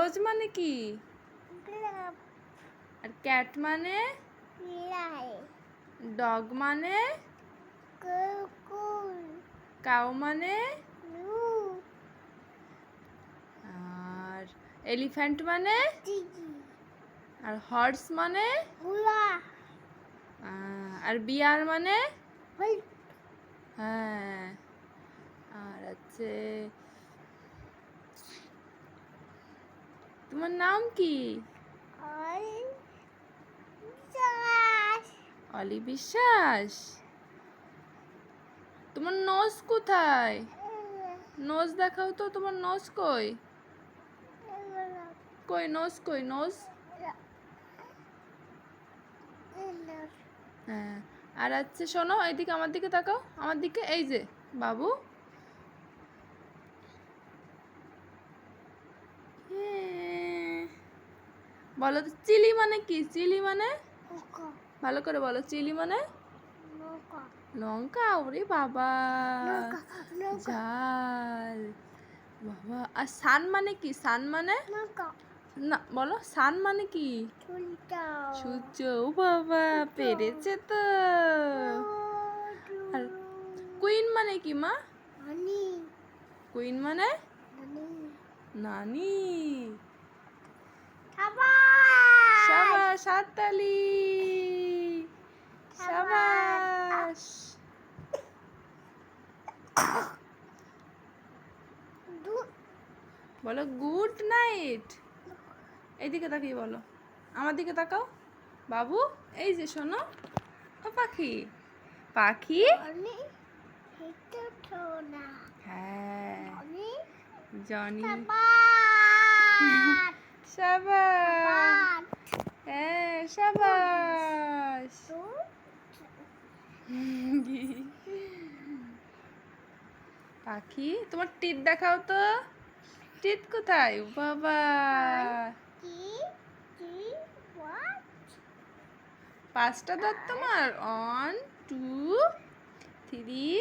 রোজ মানে কি? আর ক্যাট মানে? ডগ মানে? কাউ মানে? আর এলিফ্যান্ট মানে? আর হর্স মানে? আর বিয়ার মানে? হ্যাঁ। আর আছে, তোমার নাম কি? অলি বিশ্বাস। তোমার নোজ কোথায়? নোজ দেখাও তো, তোমার নোজ কই? কই নোজ, কই নোজ? হ্যাঁ। আর আছে, শোনো এইদিকে, আমার দিকে তাকাও, আমার দিকে, এই যে বাবু। বলো তো চিলি মানে কি? চিলি মানে? ভালো করে বলো, চিলি মানে? লঙ্কা। ওরে বাবা, ঝাল বাবা। আর সান মানে কি? সান মানে? না, বলো সান মানে কি? সূর্য। ও বাবা, পেরেছে তো। আর কুইন মানে কি মা? কুইন মানে? নানি। সাবাস, হাততালি। সাবাস। বলো গুড নাইট। এইদিকে তাকিয়ে বলো, আমার দিকে তাকাও বাবু। এই যে শোনো, ও পাখি, পাখি। হ্যাঁ, জনি। সাবাস। হ্যাঁ, সাবাস। পাখি, তোমার টিথ দেখাও তো। টিথ কোথায়? বাবা, 5টা দাঁত তোমার। 1 2 3।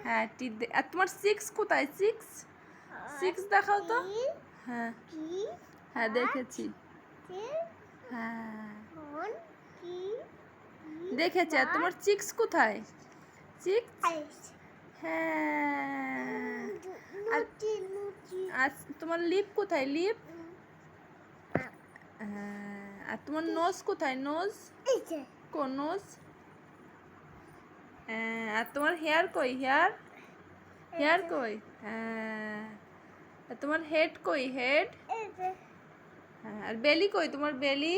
হ্যাঁ, টিথ। আর তোমার 6 কোথায়? 6 দেখাও তো। হ্যাঁ হ্যাঁ, দেখেছি। হ্যাঁ, দেখেছি। আর তোমার 6 কোথায়? 6। হ্যাঁ। আর তোমার লিপ কোথায়? লিপ। হ্যাঁ। আর তোমার নোজ কোথায়? নোজ। কোন নোজ? হ্যাঁ। আর তোমার হেয়ার কই? হেয়ার। হেয়ার কই? হ্যাঁ। আর তোমার হেড কই? হেড। হ্যাঁ। আর বেলি কই? তোমার বেলি।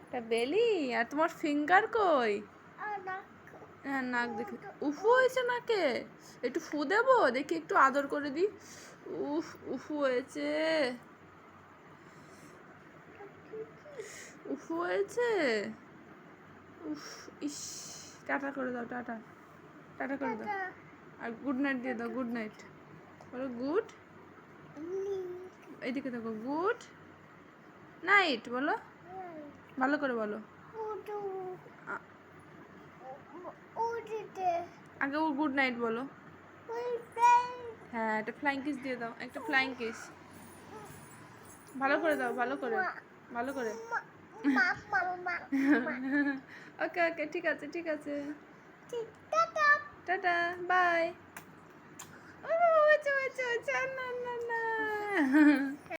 এটা বেলি। আর তোমার ফিঙ্গার কই? হ্যাঁ, নাক দেখে। উফু হয়েছে নাকে। একটু ফু দেবো, দেখি একটু আদর করে দিই। উফু হয়েছে। উফু হয়েছে। উফ, ইস। টাটা করে দাও, টাটা। টাটা করে দাও। আর গুড নাইট দিয়ে দাও, গুড নাইট। বলো গুড। এইদিকে দেখো, গুড নাইট বলো, ভালো করে বলো। আগে ও গুড নাইট বলো। হ্যাঁ, একটা ফ্লাইং কিস দিয়ে দাও, একটা ফ্লাইং কিস। ভালো করে দাও, ভালো করে, ভালো করে। ওকে ওকে, ঠিক আছে, ঠিক আছে। Tata, by. ও, না না না।